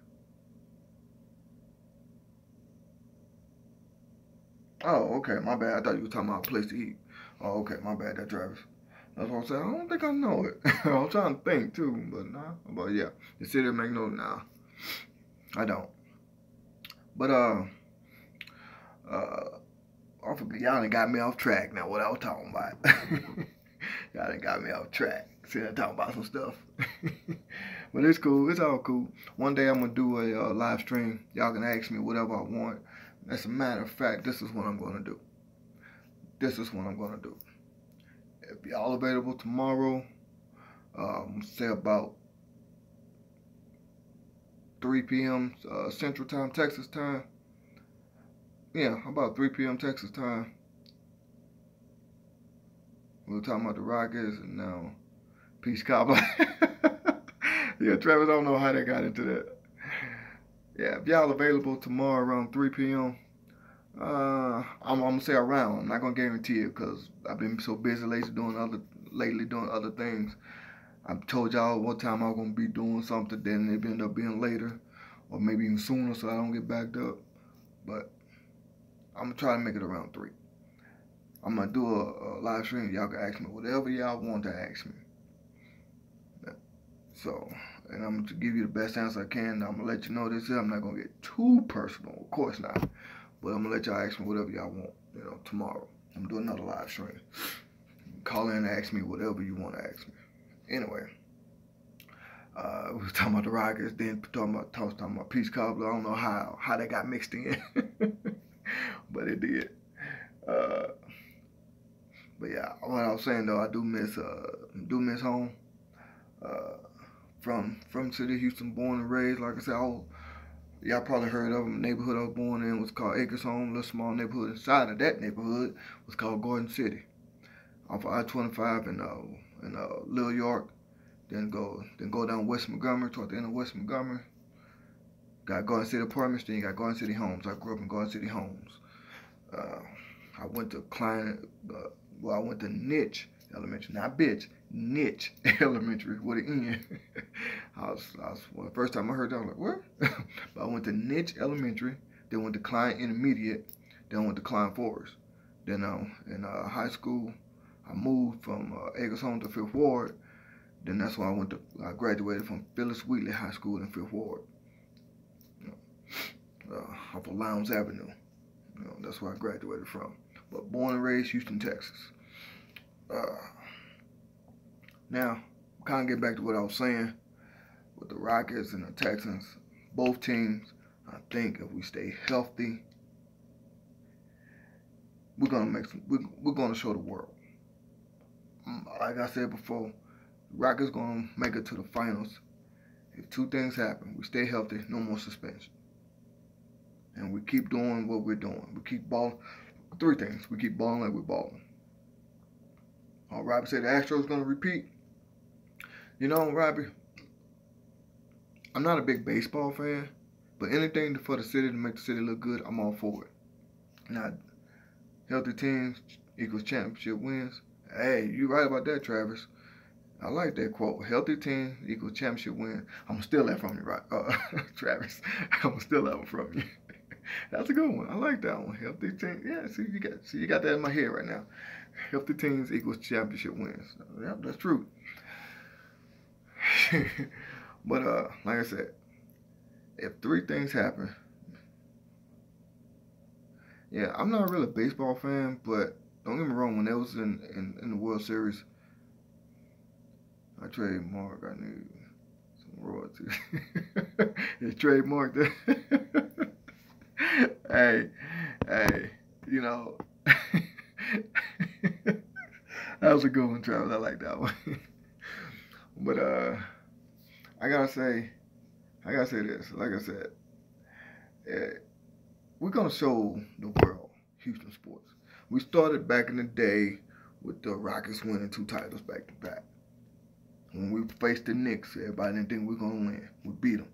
Oh, okay, my bad. I thought you were talking about a place to eat. Oh, okay, my bad, that Travis. That's what I said. I don't think I know it. I'm trying to think too, but nah. But yeah, the city of Magnolia, nah. I don't. But I forget, y'all done got me off track now. What I was talking about. Y'all done got me off track. See, I'm talking about some stuff. But it's cool. It's all cool. One day I'm gonna do a live stream. Y'all can ask me whatever I want. As a matter of fact, this is what I'm gonna do. This is what I'm gonna do. If y'all available tomorrow, say about 3 p.m. Central Time, Texas time. Yeah, about 3 p.m. Texas time. We were talking about the Rockets and now Peace Cobbler. Yeah, Travis, I don't know how they got into that. Yeah, if y'all available tomorrow around 3 p.m., I'm gonna say around. I'm not gonna guarantee it because I've been so busy lately doing other things. I told y'all one time I was gonna be doing something, then it ended up being later, or maybe even sooner, so I don't get backed up. But I'm gonna try to make it around 3. I'm gonna do a live stream. Y'all can ask me whatever y'all want to ask me. So, and I'm gonna give you the best answer I can. I'm gonna let you know this. I'm not gonna get too personal, of course not. But I'm gonna let y'all ask me whatever y'all want. You know, tomorrow I'm doing another live stream. Call in and ask me whatever you want to ask me. Anyway, we was talking about the Rockets, then talking about Peace Cobbler. I don't know how that got mixed in, but it did. But yeah, what I was saying though, I do miss home. From City of Houston, born and raised. Like I said, y'all probably heard of them. The neighborhood I was born in was called Acres Home. A little small neighborhood inside of that neighborhood was called Garden City. Off of I-25 in Little York. Then go down West Montgomery, toward the end of West Montgomery. Got Garden City Apartments, then you got Garden City Homes. I grew up in Garden City Homes. I went to I went to Niche Elementary, not bitch, Niche Elementary with an N. Well, the first time I heard that, I was like, what? But I went to Niche Elementary, then went to Klein Intermediate, then went to Klein Forest. Then in high school, I moved from Acres Home to Fifth Ward. Then that's when I graduated from Phyllis Wheatley High School in Fifth Ward, off of Lowndes Avenue. That's where I graduated from. But born and raised Houston, Texas. Now, kind of get back to what I was saying with the Rockets and the Texans. Both teams, I think, if we stay healthy, we're gonna show the world. Like I said before, the Rockets gonna make it to the finals if 2 things happen: we stay healthy, no more suspension, and we keep doing what we're doing. We keep balling. 3 things: we keep balling like we're balling. Robbie said the Astros gonna repeat. You know, Robbie, I'm not a big baseball fan, but anything for the city to make the city look good, I'm all for it. Now, healthy teams equals championship wins. Hey, you right about that, Travis. I like that quote. Healthy team equals championship win. I'm gonna steal that from you, right, Travis? I'm gonna steal that one from you. That's a good one. I like that one. Healthy team. Yeah, you got that in my head right now. Healthy teams equals championship wins. Yep, that's true. But like I said, if three things happen, yeah, I'm not really a baseball fan, but don't get me wrong. When they was in the World Series, I trademark. I need some royalties. It's trademarked. Hey, hey, you know, that was a good one, Travis. I like that one. But I gotta say, I gotta say this. Like I said, uh, we're gonna show the world Houston sports. We started back in the day with the Rockets winning 2 titles back to back. When we faced the Knicks, everybody didn't think we were gonna win. We beat them.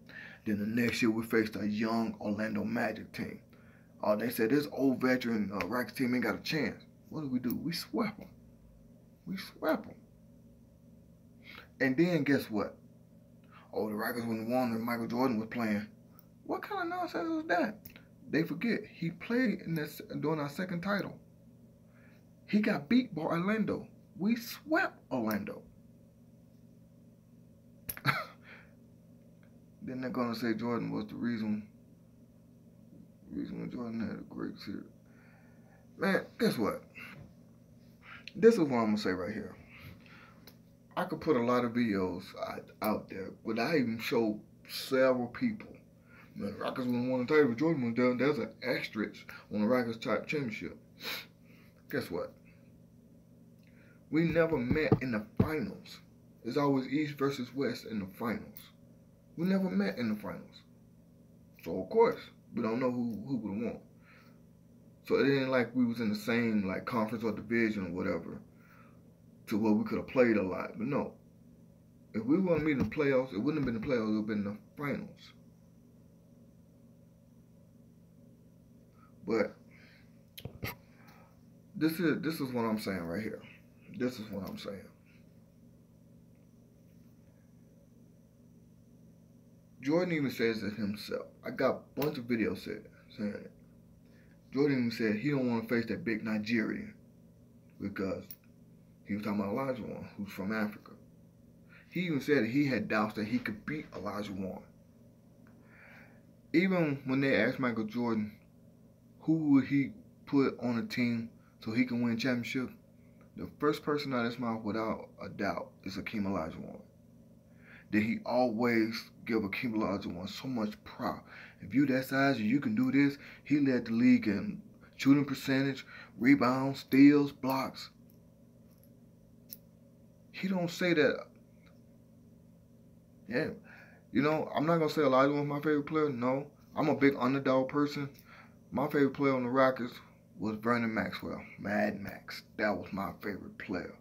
Then the next year we faced a young Orlando Magic team. They said this old veteran Rockets team ain't got a chance. What do? We swept them. We swept them. And then guess what? Oh, the Rockets wouldn't have won if Michael Jordan was playing. What kind of nonsense is that? They forget he played in this during our second title. He got beat by Orlando. We swept Orlando. Then they're gonna say Jordan was the reason Jordan had a great series. Man, guess what? This is what I'm gonna say right here. I could put a lot of videos out there, but I even showed several people. Man, the Rockets wouldn't won the title. Jordan was there. There's an asterisk on the Rockets type championship. Guess what? We never met in the finals. It's always East versus West in the finals. We never met in the finals. So of course, we don't know who would have won. So it ain't like we was in the same like conference or division or whatever to where we could have played a lot. But no. If we want to meet in the playoffs, it wouldn't have been the playoffs, it would have been the finals. But this is what I'm saying right here. This is what I'm saying. Jordan even says it himself. I got a bunch of videos saying it. Jordan even said he don't want to face that big Nigerian because he was talking about Olajuwon, who's from Africa. He even said that he had doubts that he could beat Olajuwon. Even when they asked Michael Jordan who would he put on a team so he can win championship, the first person out of his mouth without a doubt is Hakeem Olajuwon. That he always give Hakeem Olajuwon so much prop. If you that size and you can do this, he led the league in shooting percentage, rebounds, steals, blocks. He don't say that. Yeah, you know, I'm not gonna say Olajuwon's my favorite player. No, I'm a big underdog person. My favorite player on the Rockets was Vernon Maxwell, Mad Max. That was my favorite player.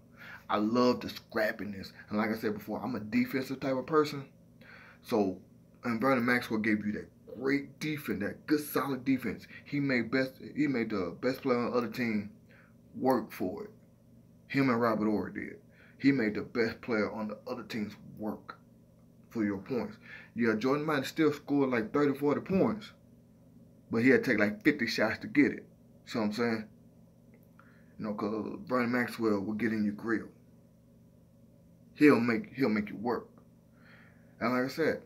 I love the scrappiness. And like I said before, I'm a defensive type of person. So, and Vernon Maxwell gave you that great defense, that good solid defense. He made the best player on the other team work for it. Him and Robert Horry did. He made the best player on the other team's work for your points. Yeah, Jordan might have still scored like 30, 40 points. But he had to take like 50 shots to get it. See what I'm saying? You know, because Vernon Maxwell will get in your grill. He'll make you work. And like I said,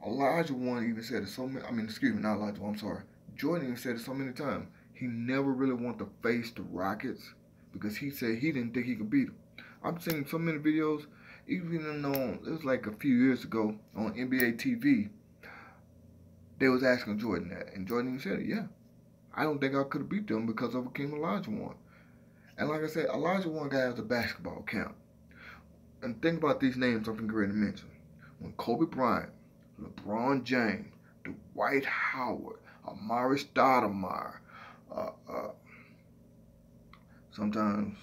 Olajuwon even said it so many, not Olajuwon, I'm sorry. Jordan even said it so many times. He never really wanted to face the Rockets because he said he didn't think he could beat them. I've seen so many videos, even on, it was like a few years ago on NBA TV, they was asking Jordan that, and Jordan even said it, yeah. I don't think I could have beat them because of Hakeem Olajuwon. And like I said, Olajuwon guy has a basketball camp. And think about these names I'm going to mention. When Kobe Bryant, LeBron James, Dwight Howard, Amari Stoudemire, sometimes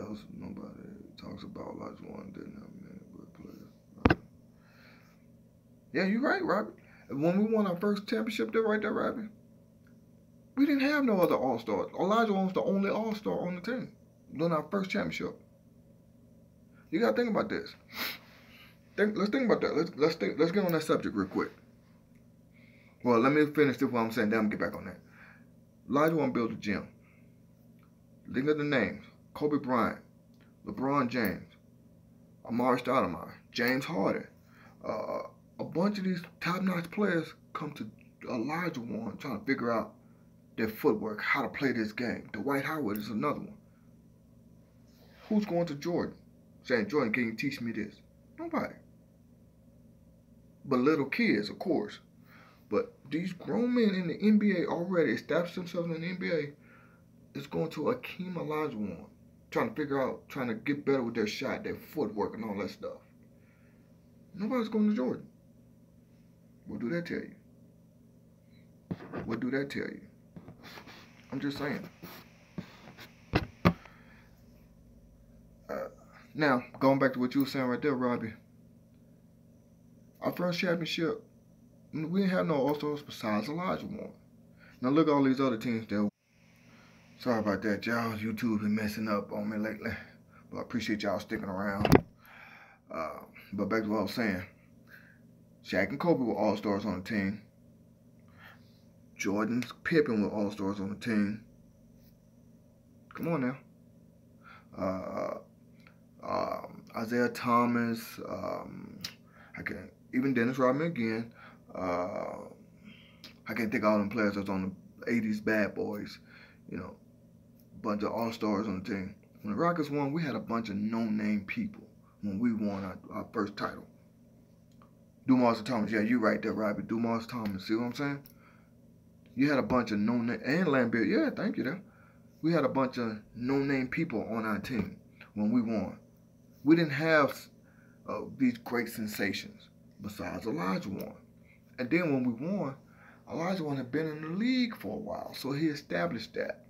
else nobody talks about Olajuwon didn't have many good players. Yeah, you're right, Robert. When we won our first championship there, right there, Robbie, we didn't have no other All-Stars. Olajuwon was the only All-Star on the team during our first championship. You gotta think about this. Let's think about that. Let's get on that subject real quick. Well, let me finish this what I'm saying, then I'm get back on that. Olajuwon built a gym. Think of the names: Kobe Bryant, LeBron James, Amar'e Stoudemire, James Harden. A bunch of these top-notch players come to Olajuwon trying to figure out their footwork, how to play this game. Dwight Howard is another one. Who's going to Jordan saying, Jordan, can you teach me this? Nobody. But little kids, of course. But these grown men in the NBA already established themselves in the NBA is going to Akeem Olajuwon, trying to figure out, trying to get better with their shot, their footwork, and all that stuff. Nobody's going to Jordan. What do that tell you? What do that tell you? I'm just saying. Now, going back to what you were saying right there, Robbie. Our first championship, we didn't have no All-Stars besides Olajuwon. Now look at all these other teams there. Sorry about that, y'all. YouTube been messing up on me lately. But I appreciate y'all sticking around. But back to what I was saying. Shaq and Kobe were All-Stars on the team. Jordan, Pippen were All-Stars on the team. Come on now. Isaiah Thomas, even Dennis Rodman again. I can't think of all them players that's on the 80s Bad Boys. You know, bunch of All-Stars on the team. When the Rockets won, we had a bunch of no-name people when we won our first title. Dumas Thomas, yeah, you right there, Robbie. Dumas Thomas, see what I'm saying? You had a bunch of no-name, and Lambert, yeah, thank you there. We had a bunch of no-name people on our team when we won. We didn't have these great sensations besides Olajuwon. And then when we won, Olajuwon had been in the league for a while, so he established that.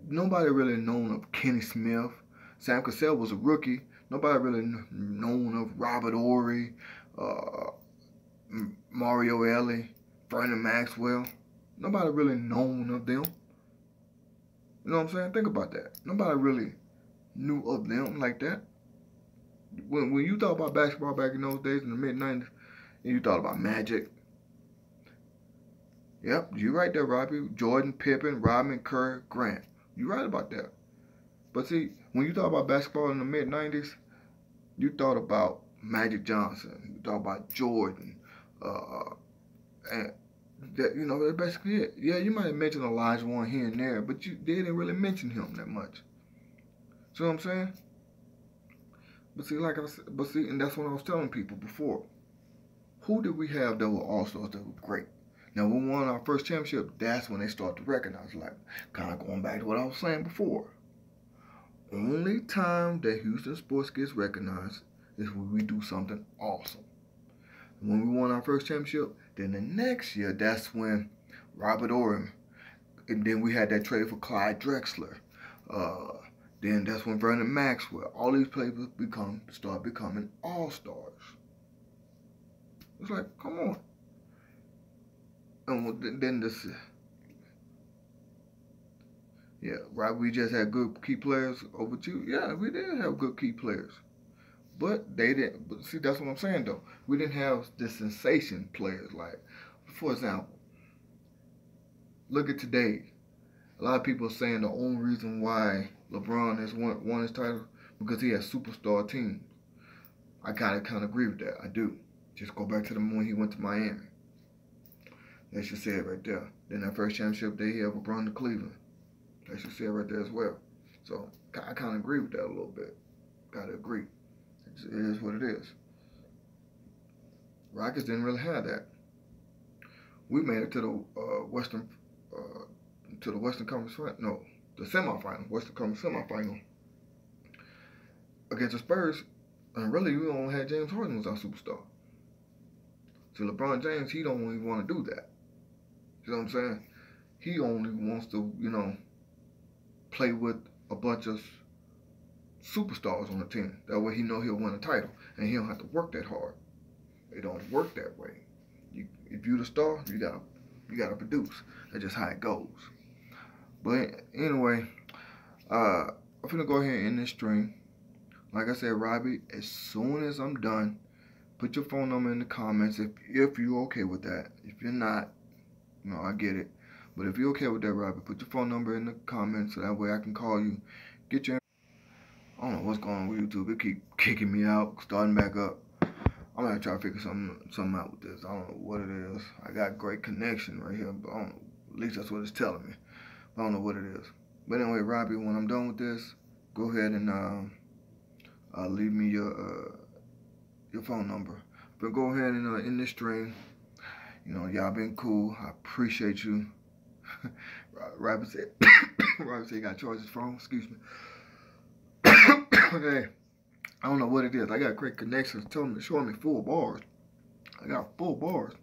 Nobody really known of Kenny Smith. Sam Cassell was a rookie. Nobody really known of Robert Horry, Mario Elie, Vernon Maxwell. Nobody really known of them. You know what I'm saying? Think about that. Nobody really knew of them like that. When you thought about basketball back in those days in the mid-90s, and you thought about Magic. Yep, you right there, Robbie. Jordan, Pippen, Rodman, Kerr, Grant. You right about that. But see, when you thought about basketball in the mid-90s, you thought about Magic Johnson. You thought about Jordan. And that, you know, that's basically it. Yeah, you might have mentioned Olajuwon here and there, but they didn't really mention him that much. See what I'm saying? But see, and that's what I was telling people before. Who did we have that were All-Stars that were great? Now, when we won our first championship, that's when they started to recognize, like, kind of going back to what I was saying before. Only time that Houston sports gets recognized is when we do something awesome. When we won our first championship, then the next year, that's when Robert Horry, and then we had that trade for Clyde Drexler. Then that's when Vernon Maxwell, all these players start becoming All-Stars. It's like, come on. And then this, yeah, right, we just had good key players over two. Yeah, we did have good key players. But they didn't, but see, that's what I'm saying though. We didn't have the sensation players. Like, for example, look at today. A lot of people are saying the only reason why LeBron has won his title because he has superstar teams. I kind of agree with that. I do. Just go back to the when he went to Miami. That should say it right there. Then that first championship day he had LeBron to Cleveland. That should say it right there as well. So I kind of agree with that a little bit. Gotta agree. It is what it is. Rockets didn't really have that. We made it to the Western Conference final. No, the semifinal, Western Conference semifinal against the Spurs. And really, we only had James Harden was our superstar. So LeBron James, he don't even want to do that. You know what I'm saying? He only wants to, you know, play with a bunch of superstars on the team. That way he know he'll win a title. And he don't have to work that hard. It don't work that way. If you're the star, you gotta produce. That's just how it goes. But anyway, I'm gonna go ahead and end this stream. Like I said, Robbie, as soon as I'm done, put your phone number in the comments if you're okay with that. If you're not, I get it. But if you're okay with that, Robbie, put your phone number in the comments so that way I can call you. Get your. I don't know what's going on with YouTube. It keep kicking me out, starting back up. I'm gonna try to figure something out with this. I don't know what it is. I got great connection right here, but I don't know. At least that's what it's telling me. But I don't know what it is. But anyway, Robbie, when I'm done with this, go ahead and leave me your phone number. But go ahead and end this stream. Y'all been cool. I appreciate you. Robbie said, Robbie said he got to charge his phone. Excuse me. Hey, I don't know what it is. I got great connections. Showing me full bars. I got full bars.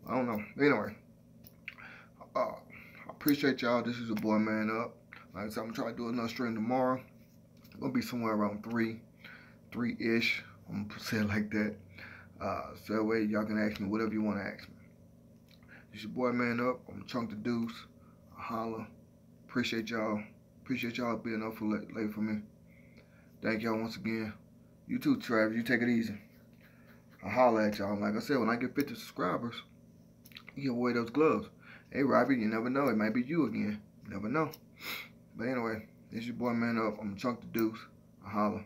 I don't know. Anyway, I appreciate y'all. This is your boy Man Up. Like I said, I'm trying to do another stream tomorrow. It's gonna be somewhere around 3-ish. I'm gonna say it like that. So that way y'all can ask me whatever you want to ask me. It's your boy Man Up. I'm Chunk the Deuce. I holla. Appreciate y'all. Appreciate y'all being up for late for me. Thank y'all once again. You too, Travis. You take it easy. I holla at y'all. Like I said, when I get 50 subscribers, you give away those gloves. Hey, Robbie, you never know. It might be you again. You never know. But anyway, it's your boy Man Up. I'm Chunk the Deuce. I holla.